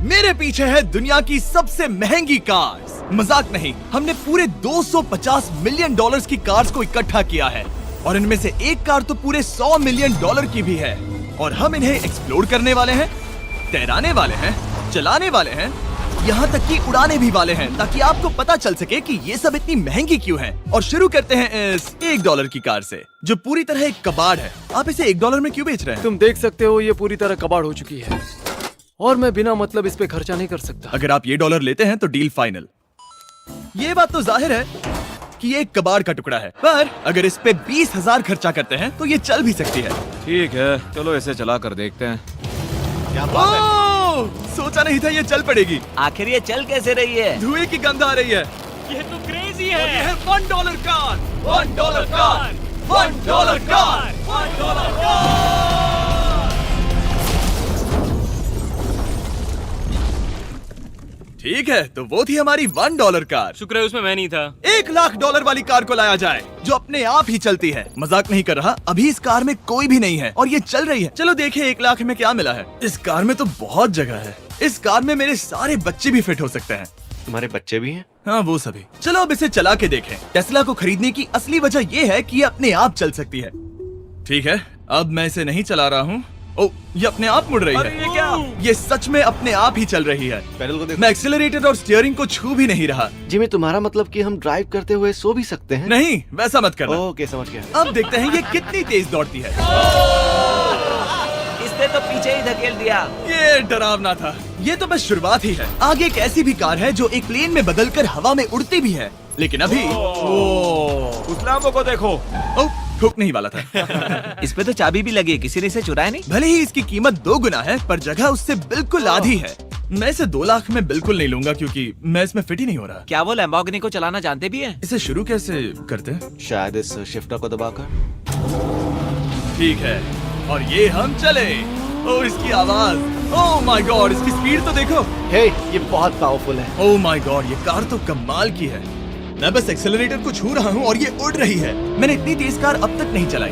मेरे पीछे है दुनिया की सबसे महंगी कार्स। मजाक नहीं, हमने पूरे 250 मिलियन डॉलर्स की कार्स को इकट्ठा किया है और इनमें से एक कार तो पूरे 100 मिलियन डॉलर की भी है। और हम इन्हें एक्सप्लोर करने वाले हैं, तैराने वाले हैं, चलाने वाले हैं, यहाँ तक कि उड़ाने भी वाले हैं, ताकि आपको पता चल सके कि ये सब इतनी महंगी क्यों है। और शुरू करते हैं इस $1 की कार से, जो पूरी तरह एक कबाड़ है। आप इसे $1 में क्यों बेच रहे हैं? तुम देख सकते हो ये पूरी तरह कबाड़ हो चुकी है और मैं बिना मतलब इस पे खर्चा नहीं कर सकता। अगर आप ये $1 लेते हैं तो डील फाइनल। ये बात तो जाहिर है कि ये एक कबाड़ का टुकड़ा है, पर अगर इस पे 20,000 खर्चा करते हैं तो ये चल भी सकती है। ठीक है, चलो इसे चला कर देखते हैं। क्या बात है? सोचा नहीं था ये चल पड़ेगी। आखिर ये चल कैसे रही है? धुएं की गंध आ रही है। ये तो क्रेजी और ये है। है $1 कार, $1 कार, $1 कार, $1 कार। ठीक है, तो वो थी हमारी $1 कार। शुक्र है उसमें मैं नहीं था। $1,00,000 वाली कार को लाया जाए, जो अपने आप ही चलती है। मजाक नहीं कर रहा, अभी इस कार में कोई भी नहीं है और ये चल रही है। चलो देखें 1 लाख में क्या मिला है। इस कार में तो बहुत जगह है। इस कार में मेरे सारे बच्चे भी फिट हो सकते हैं। तुम्हारे बच्चे भी हैं? हाँ, वो सभी। चलो अब इसे चला के देखें। टेस्ला को खरीदने की असली वजह ये है कि ये अपने आप चल सकती है। ठीक है, अब मैं इसे नहीं चला रहा हूँ। ओ, ये अपने आप मुड़ रही है। ये क्या? ये सच में अपने आप ही चल रही है। पैडल को देखो। मैं एक्सेलरेटर और स्टीयरिंग को छू भी नहीं रहा। जिमी, तुम्हारा मतलब कि हम ड्राइव करते हुए सो भी सकते हैं? नहीं, वैसा मत करना। ओके, समझ गया। अब देखते हैं ये कितनी तेज दौड़ती है। इसने तो पीछे ही धकेल दिया। ये डरावना था। ये तो बस शुरुआत ही है। आगे एक ऐसी भी कार है जो एक प्लेन में बदलकर हवा में उड़ती भी है, लेकिन अभी उस लैम्बो को देखो। ओ, ठोकने ही वाला था। इस पे तो चाबी भी लगी है, किसी ने इसे चुराया नहीं। भले ही इसकी कीमत 2 गुना है, पर जगह उससे बिल्कुल आधी है। मैं इसे 2 लाख में बिल्कुल नहीं लूंगा, क्योंकि मैं इसमें फिट ही नहीं हो रहा। क्या वो लैम्बोर्गिनी को चलाना जानते भी हैं? इसे शुरू कैसे करते हैं? शायद इस शिफ्टर को दबाकर। ठीक है, और ये हम चले। ओ, इसकी आवाज, ओह माय गॉड, इसकी स्पीड तो देखो। हे, ये बहुत पावरफुल है। ओह माय गॉड, ये कार तो कमाल की है। मैं बस एक्सेलरेटर को छू रहा हूँ और ये उड़ रही है। मैंने इतनी तेज कार अब तक नहीं चलाई।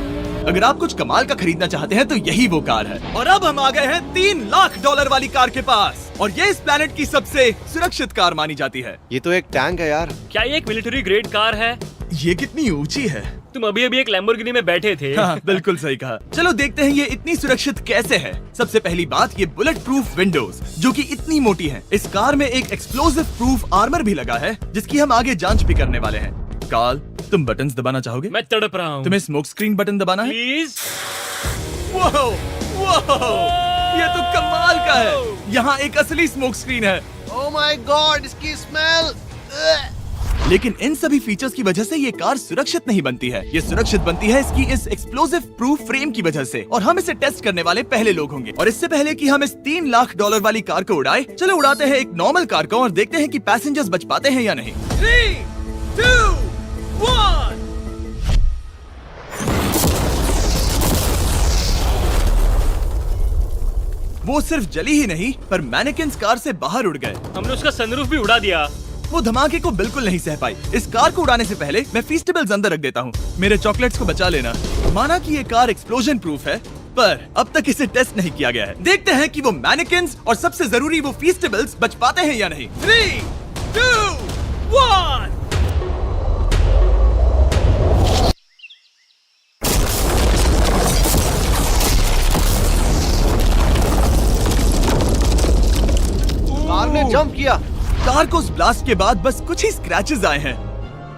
अगर आप कुछ कमाल का खरीदना चाहते हैं तो यही वो कार है। और अब हम आ गए हैं $3,00,000 वाली कार के पास, और ये इस प्लेनेट की सबसे सुरक्षित कार मानी जाती है। ये तो एक टैंक है यार। क्या ये एक मिलिट्री ग्रेड कार है? ये कितनी ऊंची है। तुम अभी अभी एक लैम्बोर्गिनी में बैठे थे। हाँ, बिल्कुल सही कहा। चलो देखते हैं ये इतनी सुरक्षित कैसे है। सबसे पहली बात, ये बुलेट प्रूफ विंडोज, जो कि इतनी मोटी हैं। इस कार में एक एक्सप्लोसिव प्रूफ आर्मर भी लगा है, जिसकी हम आगे जांच भी करने वाले हैं। कार्ल, तुम बटन्स दबाना चाहोगे? मैं तड़प रहा हूँ। तुम्हें स्मोक स्क्रीन बटन दबाना है? प्लीज। वाओ, वाओ, ये तो कमाल का है। यहाँ एक असली स्मोक स्क्रीन है। ओह माय गॉड, इसकी स्मेल। लेकिन इन सभी फीचर्स की वजह से ये कार सुरक्षित नहीं बनती है। ये सुरक्षित बनती है इसकी इस एक्सप्लोसिव प्रूफ फ्रेम की वजह से, और हम इसे टेस्ट करने वाले पहले लोग होंगे। और इससे पहले कि हम इस $3,00,000 वाली कार को उड़ाए, चलो उड़ाते हैं एक नॉर्मल कार को और देखते हैं कि पैसेंजर्स बच पाते हैं या नहीं। 3, 2, 1। वो सिर्फ जली ही नहीं, पर मैनेकिन्स कार से बाहर उड़ गए। हमने उसका सनरूफ भी उड़ा दिया। वो धमाके को बिल्कुल नहीं सह पाई। इस कार को उड़ाने से पहले मैं फीस्टेबल्स अंदर रख देता हूँ। मेरे चॉकलेट्स को बचा लेना। माना कि ये कार एक्सप्लोजन प्रूफ है, पर अब तक इसे टेस्ट नहीं किया गया है। देखते हैं कि वो मैनेकिन्स और सबसे जरूरी वो फीस्टेबल्स बच पाते हैं या नहीं। 3, 2, 1। कार ने जंप किया। कार को उस ब्लास्ट के बाद बस कुछ ही स्क्रैचेस आए हैं।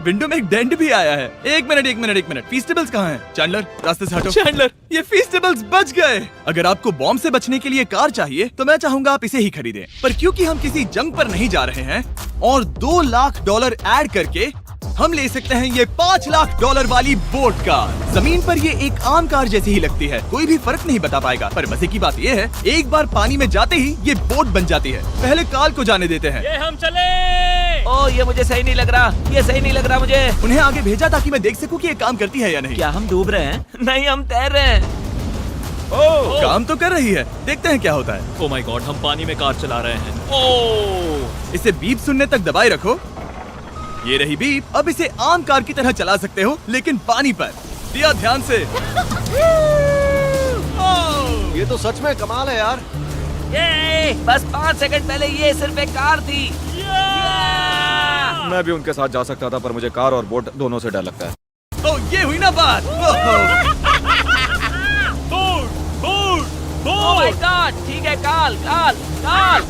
विंडो में एक डेंट भी आया है। एक मिनट, फीस्टेबल्स कहाँ हैं? चैंडलर, रास्ते से हटो। चैंडलर, ये फीस्टेबल्स बच गए। अगर आपको बॉम्ब से बचने के लिए कार चाहिए तो मैं चाहूंगा आप इसे ही खरीदें। पर क्योंकि हम किसी जंग पर नहीं जा रहे हैं और $2,00,000 ऐड करके हम ले सकते हैं ये $5,00,000 वाली बोट कार। जमीन पर ये एक आम कार जैसी ही लगती है, कोई भी फर्क नहीं बता पाएगा। पर मजे की बात ये है, एक बार पानी में जाते ही ये बोट बन जाती है। पहले कार्ल को जाने देते हैं। ये हम चले। ओ, ये मुझे सही नहीं लग रहा। ये सही नहीं लग रहा मुझे। उन्हें आगे भेजा ताकि मैं देख सकूं कि ये काम करती है या नहीं। क्या हम डूब रहे हैं? नहीं, हम तैर रहे हैं। काम तो कर रही है, देखते हैं क्या होता है। ओ माय गॉड, हम पानी में कार चला रहे हैं। ओ, इसे बीप सुनने तक दबाए रखो। ये रही बीप। अब इसे आम कार की तरह चला सकते हो, लेकिन पानी पर। दिया ध्यान से। ये तो सच में कमाल है यार। ये बस 5 सेकंड पहले ये सिर्फ एक कार थी। मैं भी उनके साथ जा सकता था, पर मुझे कार और बोट दोनों से डर लगता है। ओ ये हुई ना बात। ओह माय गॉड, ठीक है, काल काल काल।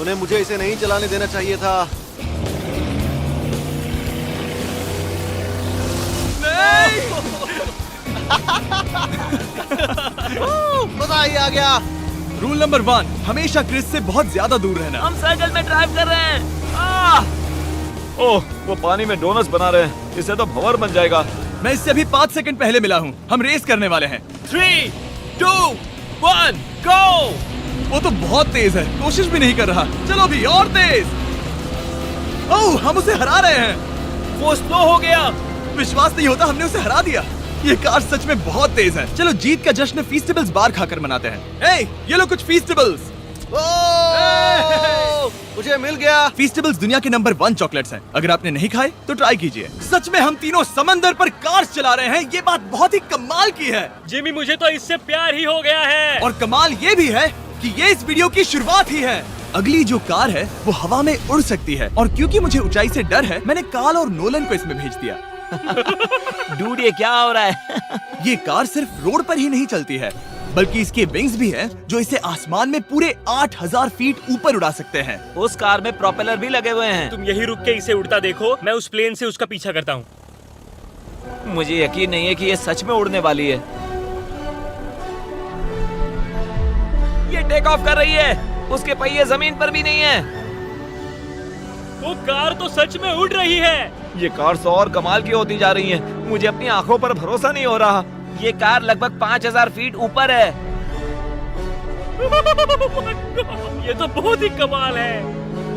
उन्हें मुझे इसे नहीं चलाने देना चाहिए था। मजा ही आ गया। रूल नंबर 1, हमेशा क्रिस से बहुत ज्यादा दूर रहना। हम सर्कल में ड्राइव कर रहे हैं। आह! ओह, वो पानी में डोनट्स बना रहे हैं। इससे तो भंवर बन जाएगा। मैं इससे अभी 5 सेकंड पहले मिला हूँ। हम रेस करने वाले हैं। 3, 2, 1, go! वो तो बहुत तेज है, कोशिश भी नहीं कर रहा। चलो भी और तेज। ओह, हम उसे हरा रहे हैं। वो स्लो हो गया। विश्वास नहीं होता, हमने उसे हरा दिया। ये कार सच में बहुत तेज है। चलो जीत का जश्न फीस्टेबल्स बार खाकर मनाते हैं। ए, ये लो कुछ फीस्टेबल्स। मुझे मिल गया। फीस्टेबल्स दुनिया के नंबर 1 चॉकलेट्स हैं। अगर आपने नहीं खाए तो ट्राई कीजिए। सच में हम तीनों समंदर पर कार चला रहे हैं। ये बात बहुत ही कमाल की है। जिमी, मुझे तो इससे प्यार ही हो गया है। और कमाल ये भी है कि ये इस वीडियो की शुरुआत ही है। अगली जो कार है वो हवा में उड़ सकती है, और क्योंकि मुझे ऊंचाई से डर है, मैंने काल और नोलन को इसमें भेज दिया। डूड, ये क्या हो रहा है? ये कार सिर्फ रोड पर ही नहीं चलती है, बल्कि इसके विंग्स भी हैं जो इसे आसमान में पूरे 8000 फीट ऊपर उड़ा सकते हैं। उस कार में प्रोपेलर भी लगे हुए हैं। तुम यही रुक के इसे उड़ता देखो, मैं उस प्लेन से उसका पीछा करता हूँ। मुझे यकीन नहीं है कि ये सच में उड़ने वाली है। ये टेक ऑफ कर रही है। उसके पहिए जमीन पर भी नहीं है। वो कार तो सच में उड़ रही है। ये कार तो और कमाल की होती जा रही है। मुझे अपनी आंखों पर भरोसा नहीं हो रहा। ये कार लगभग 5000 फीट ऊपर है। ये तो बहुत ही कमाल है।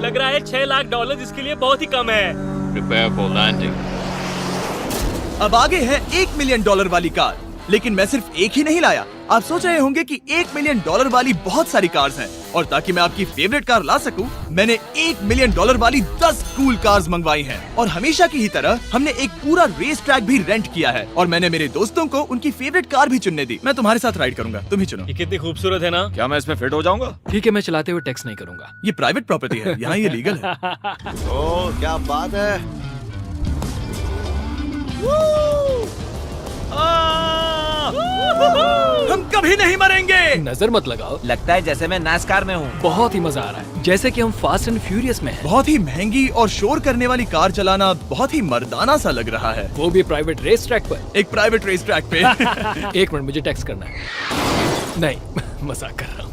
लग रहा है $6 लाख इसके लिए बहुत ही कम है। Prepare for landing. अब आगे है $1 मिलियन वाली कार। लेकिन मैं सिर्फ एक ही नहीं लाया। आप सोच रहे होंगे कि $1 मिलियन वाली बहुत सारी कार्स हैं, और ताकि मैं आपकी फेवरेट कार ला सकूं, मैंने $1 मिलियन वाली 10 कूल कार्स मंगवाई हैं। और हमेशा की ही तरह हमने एक पूरा रेस ट्रैक भी रेंट किया है, और मैंने मेरे दोस्तों को उनकी फेवरेट कार भी चुनने दी। मैं तुम्हारे साथ राइड करूंगा, तुम ही चुनो। ये कितनी खूबसूरत है ना। क्या मैं इसमें फिट हो जाऊंगा? ठीक है, मैं चलाते हुए टेक्स्ट नहीं करूंगा। ये प्राइवेट प्रॉपर्टी है, यहाँ ये लीगल है। ओह, क्या बात है। हम कभी नहीं मरेंगे। नजर मत लगाओ। लगता है जैसे मैं नास्कार में हूँ। बहुत ही मजा आ रहा है, जैसे कि हम फास्ट एंड फ्यूरियस में हैं। बहुत ही महंगी और शोर करने वाली कार चलाना बहुत ही मर्दाना सा लग रहा है। वो भी प्राइवेट रेस ट्रैक पर। एक प्राइवेट रेस ट्रैक पे। 1 मिनट, मुझे टेक्स्ट करना है। नहीं, मजाक कर रहा हूँ।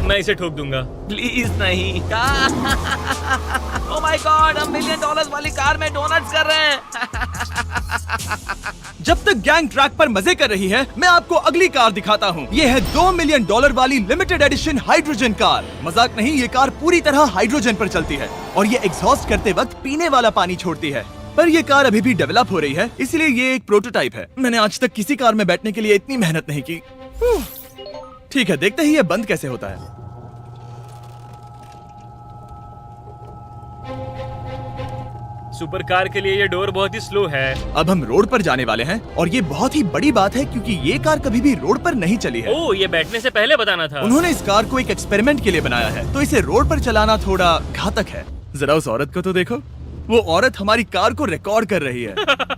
मैं इसे ठोक दूंगा। प्लीज नहीं। ओह माय गॉड, हम $1 मिलियन वाली कार में डोनट्स कर रहे हैं। जब तक गैंग ट्रैक पर मजे कर रही है, मैं आपको अगली कार दिखाता हूँ। ये है $2 मिलियन वाली लिमिटेड एडिशन हाइड्रोजन कार। मजाक नहीं, ये कार पूरी तरह हाइड्रोजन पर चलती है, और ये एग्जॉस्ट करते वक्त पीने वाला पानी छोड़ती है। पर ये कार अभी भी डेवलप हो रही है, इसलिए ये एक प्रोटोटाइप है। मैंने आज तक किसी कार में बैठने के लिए इतनी मेहनत नहीं की। ठीक है, देखते ही ये बंद कैसे होता है। सुपर कार के लिए ये डोर बहुत ही स्लो है। अब हम रोड पर जाने वाले हैं, और ये बहुत ही बड़ी बात है क्योंकि ये कार कभी भी रोड पर नहीं चली है। ओह, ये बैठने से पहले बताना था। उन्होंने इस कार को एक एक्सपेरिमेंट के लिए बनाया है, तो इसे रोड पर चलाना थोड़ा घातक है। जरा उस औरत को तो देखो, वो औरत हमारी कार को रिकॉर्ड कर रही है।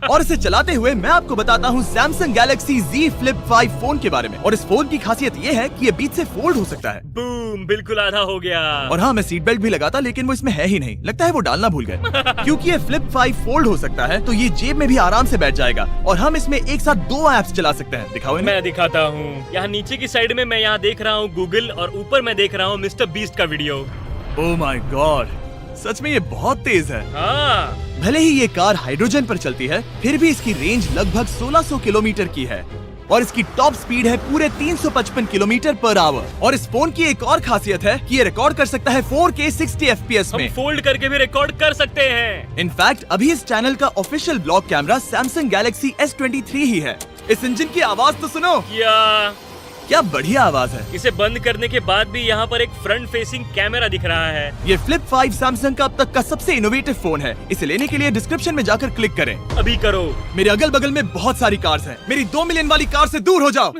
और इसे चलाते हुए मैं आपको बताता हूँ Samsung Galaxy Z Flip 5 phone के बारे में। और इस फोन की खासियत ये है कि ये बीच से फोल्ड हो सकता है। बूम, बिल्कुल आधा हो गया। और हाँ, मैं सीट बेल्ट भी लगाता, लेकिन वो इसमें है ही नहीं। लगता है वो डालना भूल गए। क्योंकि ये Flip 5 फोल्ड हो सकता है, तो ये जेब में भी आराम से बैठ जाएगा, और हम इसमें एक साथ 2 ऐप्स चला सकते हैं। दिखाओ इन्हें। मैं दिखाता हूँ। यहाँ नीचे की साइड में मैं यहाँ देख रहा हूँ गूगल, और ऊपर मैं देख रहा हूँ मिस्टर बीस्ट का वीडियो। ओह माय गॉड, सच में ये बहुत तेज है। हाँ, भले ही ये कार हाइड्रोजन पर चलती है, फिर भी इसकी रेंज लगभग 1600 किलोमीटर की है, और इसकी टॉप स्पीड है पूरे 355 किलोमीटर पर आवर। और इस फोन की एक और खासियत है कि ये रिकॉर्ड कर सकता है 4K 60 FPS हम में। फोल्ड करके भी रिकॉर्ड कर सकते हैं। इनफैक्ट अभी इस चैनल का official blog camera Samsung Galaxy S23 ही है। इस इंजन की आवाज तो सुनो। या क्या बढ़िया आवाज है। इसे बंद करने के बाद भी यहाँ पर एक फ्रंट फेसिंग कैमरा दिख रहा है। ये फ्लिप 5 सैमसंग का अब तक का सबसे इनोवेटिव फोन है। इसे लेने के लिए डिस्क्रिप्शन में जाकर क्लिक करें। अभी करो। मेरे अगल बगल में बहुत सारी कार्स हैं। मेरी 2 मिलियन वाली कार से दूर हो जाओ।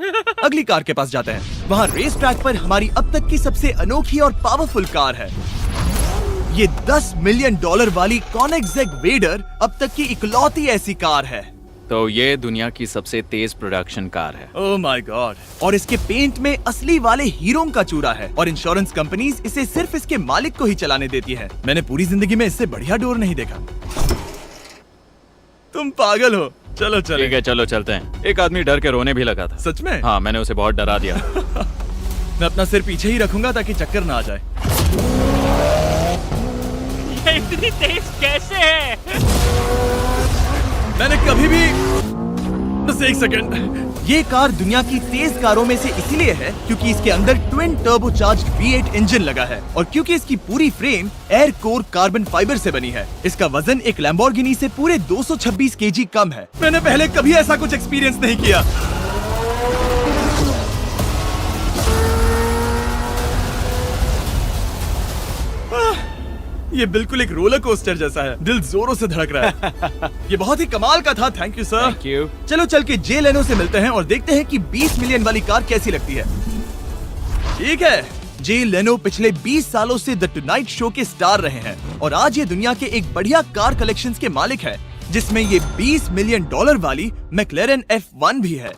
अगली कार के पास जाते हैं। वहाँ रेस ट्रैक पर हमारी अब तक की सबसे अनोखी और पावरफुल कार है। ये $10 मिलियन वाली कॉनिग्सेग वेडर अब तक की इकलौती ऐसी कार है। तो ये दुनिया की सबसे तेज प्रोडक्शन कार है। Oh my God. और इसके पेंट में असली वाले हीरों का चूरा है और इंश्योरेंस कंपनीज इसे सिर्फ इसके मालिक को ही चलाने देती है। मैंने पूरी जिंदगी में इससे बढ़िया डोर नहीं देखा। तुम पागल हो। चलो चलो। ठीक है चलो चलते हैं। एक आदमी डर के रोने भी लगा था। सच में? हाँ, मैंने उसे बहुत डरा दिया। मैं अपना सिर पीछे ही रखूंगा ताकि चक्कर ना आ जाए। ये इतनी तेज कैसे है? मैंने कभी भी बस एक सेकंड। ये कार दुनिया की तेज कारों में से इसीलिए है क्योंकि इसके अंदर ट्विन टर्बोचार्ज्ड V8 इंजन लगा है और क्योंकि इसकी पूरी frame air core carbon fibre से बनी है। इसका वजन एक लैम्बोर्गिनी से पूरे 226 kg कम है। मैंने पहले कभी ऐसा कुछ एक्सपीरियंस नहीं किया। ये बिल्कुल एक रोलर कोस्टर जैसा है। दिल जोरों से धड़क रहा है। ये बहुत ही कमाल का था। Thank you sir. Thank you. चलो चल के जे लेनो से मिलते हैं और देखते हैं कि 20 मिलियन वाली कार कैसी लगती है। ठीक है। जे लेनो पिछले 20 सालों से द टुनाइट शो के स्टार रहे हैं और आज ये दुनिया के एक बढ़िया कार कलेक्शंस के मालिक है जिसमें ये $20 मिलियन वाली मैक्लेरन F1 भी है।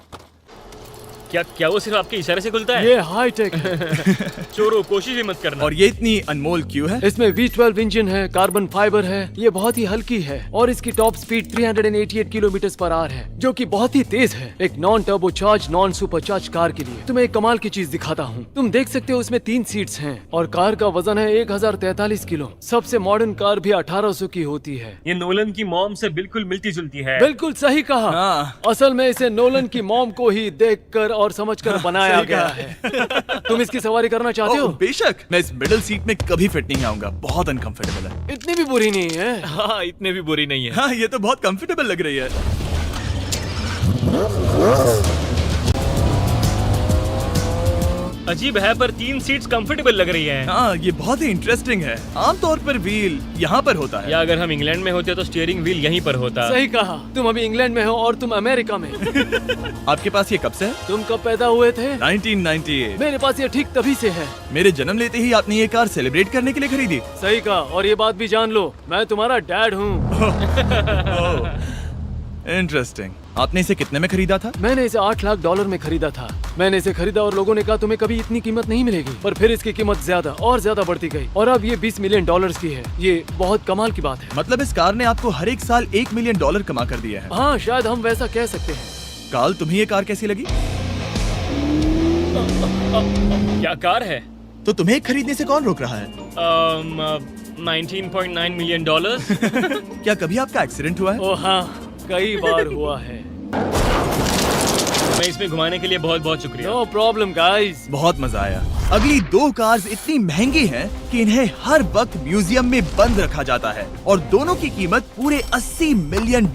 क्या वो सिर्फ आपके इशारे से खुलता है? ये हाई टेक है। चोरों, कोशिश भी मत करना। और ये इतनी अनमोल क्यों है? इसमें V12 इंजन है, कार्बन फाइबर है, ये बहुत ही हल्की है और इसकी top speed 388 kilometre per hour है जो कि बहुत ही तेज है एक non turbocharge non supercharge car के लिए। तुम्हें एक कमाल की चीज दिखाता हूँ। तुम देख सकते हो उसमें 3 सीट्स हैं और कार का वजन है 1043 किलो। सबसे मॉडर्न कार भी 1800 की होती है। ये नोलन की मॉम से बिल्कुल मिलती जुलती है। बिल्कुल सही कहा। हाँ। असल में इसे नोलन की मॉम को ही देखकर और समझकर बनाया सही गया कहा। है। तुम इसकी सवारी करना चाहते हो? ओह, बेशक। मैं इस मिडिल सीट में कभी फिट नहीं आऊंगा। बहुत अनकंफर्टेबल है। इतनी भी बुरी नहीं है। हाँ, इतने भी बुरी नहीं है। हाँ, ये तो बहुत कंफर्टेबल लग रही है। अजीब है पर 3 सीट्स कंफर्टेबल लग रही हैं। हाँ, ये बहुत ही इंटरेस्टिंग है। आमतौर पर व्हील यहाँ पर होता है। या अगर हम इंग्लैंड में होते तो स्टीयरिंग व्हील यहीं पर होता। सही कहा। तुम अभी इंग्लैंड में हो और तुम अमेरिका में। आपके पास ये कब से है? तुम कब पैदा हुए थे? 1998। मेरे पास ये ठीक तभी से है। मेरे जन्म लेते ही आपने ये कार सेलिब्रेट करने के लिए खरीदी। सही कहा। और ये बात भी जान लो, मैं तुम्हारा डैड हूँ। इंटरेस्टिंग। आपने इसे कितने में खरीदा था? मैंने इसे $8 लाख में खरीदा था। मैंने इसे खरीदा और लोगों ने कहा तुम्हें कभी इतनी कीमत नहीं मिलेगी, पर फिर इसकी कीमत ज्यादा और ज्यादा बढ़ती गई और अब ये $20 मिलियन की है। ये बहुत कमाल की बात है। मतलब इस कार ने आपको हर एक साल $1 मिलियन कमा कर दिया है। हाँ, शायद हम वैसा कह सकते हैं। काल, तुम्हें ये कार कैसी लगी? क्या कार है? तो तुम्हें खरीदने से कौन रोक रहा है? 19.9 मिलियन। क्या कभी आपका एक्सीडेंट हुआ है? ओ हाँ, कई बार हुआ है। मैं इसमें घुमाने के लिए बहुत बहुत शुक्रिया। No problem guys. बहुत मजा आया। अगली 2 कार्स इतनी महंगी हैं कि इन्हें हर वक्त म्यूजियम में बंद रखा जाता है और दोनों की कीमत पूरे $80 मिलियन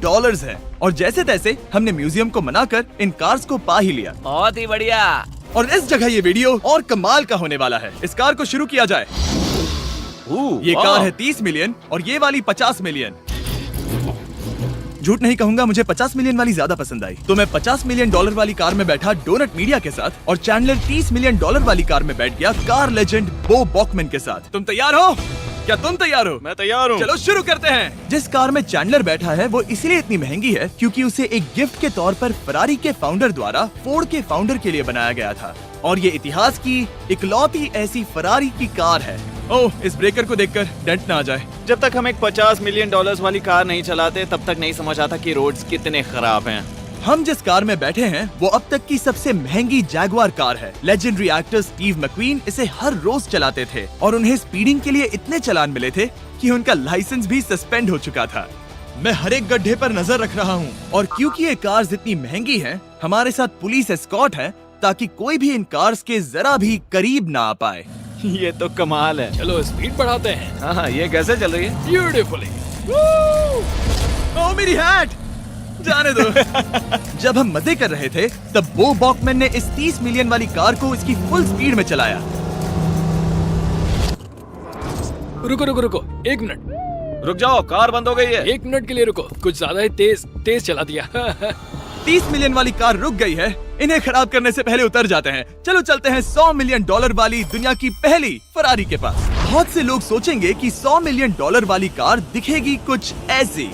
है। और जैसे तैसे हमने म्यूजियम को मनाकर इन कार्स को पा ही लिया। बहुत ही बढ़िया। और इस जगह ये वीडियो और कमाल का होने वाला है। इस कार को शुरू किया जाए। ये कार है 30 मिलियन और ये वाली 50 मिलियन। झूठ नहीं कहूंगा, मुझे 50 मिलियन वाली ज्यादा पसंद आई। तो मैं $50 मिलियन वाली कार में बैठा डोनट मीडिया के साथ और चैंडलर $30 मिलियन वाली कार में बैठ गया कार लेजेंड बो बॉकमैन के साथ। तुम तैयार हो? क्या तुम तैयार हो? मैं तैयार हूँ। चलो शुरू करते हैं। जिस कार में चैंडलर बैठा है वो इसलिए इतनी महंगी है क्योंकि उसे एक गिफ्ट के तौर पर फरारी के फाउंडर द्वारा फोर्ड के फाउंडर के लिए बनाया गया था और ये इतिहास की इकलौती ऐसी फरारी की कार है। ओह, इस ब्रेकर को देखकर डेंट ना आ जाए। जब तक हम एक $50 मिलियन वाली कार नहीं चलाते तब तक नहीं समझ आता कि रोड्स कितने खराब हैं। हम जिस कार में बैठे हैं वो अब तक की सबसे महंगी जैगुआर कार है। लेजेंडरी एक्टर स्टीव मैक्वीन इसे हर रोज चलाते थे और उन्हें स्पीडिंग के लिए इतने चालान मिले थे कि उनका लाइसेंस भी सस्पेंड हो चुका था। मैं हर एक गड्ढे पर नजर रख रहा हूँ और क्योंकि ये कार्स इतनी महंगी हैं, हमारे साथ पुलिस एस्कॉर्ट है ताकि कोई भी इन कार्स के जरा भी करीब ना आ पाए। ये तो कमाल है। चलो स्पीड बढ़ाते हैं। हाँ, ये कैसे चल रही है? ब्यूटीफुली। ओह, मेरी हैट! जाने दो। जब हम मजे कर रहे थे तब बो बॉकमैन ने इस 30 मिलियन वाली कार को इसकी फुल स्पीड में चलाया। रुको रुको रुको, 1 मिनट। रुक जाओ, कार बंद हो गई है। 1 मिनट के लिए रुको, कुछ ज्यादा ही तेज चला दिया। 30 मिलियन वाली कार रुक गई है। इन्हें खराब करने से पहले उतर जाते हैं। चलो चलते हैं $100 मिलियन वाली दुनिया की पहली फरारी के पास। बहुत से लोग सोचेंगे कि $100 मिलियन वाली कार दिखेगी कुछ ऐसी,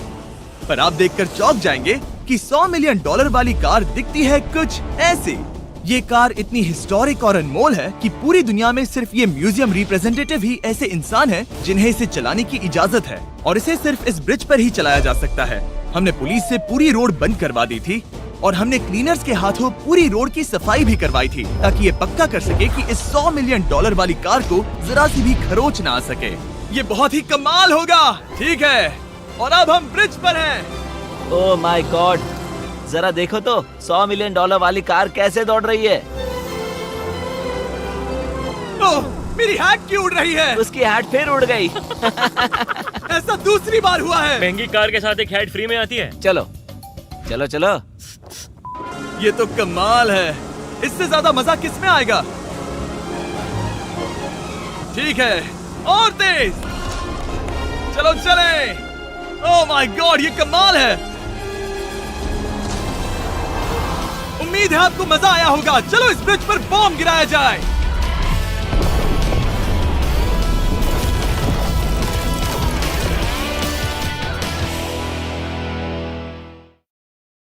पर आप देखकर चौंक जाएंगे कि $100 मिलियन वाली कार दिखती है कुछ ऐसी। ये कार इतनी हिस्टोरिक और अनमोल है कि पूरी दुनिया में सिर्फ ये म्यूजियम रिप्रेजेंटेटिव ही ऐसे इंसान हैं जिन्हें इसे चलाने की इजाजत है, और इसे सिर्फ इस ब्रिज पर ही चलाया जा सकता है। हमने पुलिस से पूरी रोड बंद करवा दी थी और हमने क्लीनर्स के हाथों पूरी रोड की सफाई भी करवाई थी, ताकि ये पक्का कर सके कि इस $100 मिलियन वाली कार को जरा सी भी खरोच ना आ सके। ये बहुत ही कमाल होगा, ठीक है? और अब हम ब्रिज पर हैं। ओह माय गॉड, जरा देखो तो $100 मिलियन वाली कार कैसे दौड़ रही है। ओह, मेरी हैट क्यों उड़ रही है? उसकी हैट फिर उड़ गई। ऐसा दूसरी बार हुआ है। महंगी कार के साथ एक हैट फ्री में आती है। चलो चलो चलो। ये तो कमाल है। इससे ज्यादा मजा किस में आएगा? ठीक है, और तेज। चलो चले। ओह माय गॉड, ये कमाल है। उम्मीद है आपको मजा आया होगा। चलो इस ब्रिज पर बॉम्ब गिराया जाए।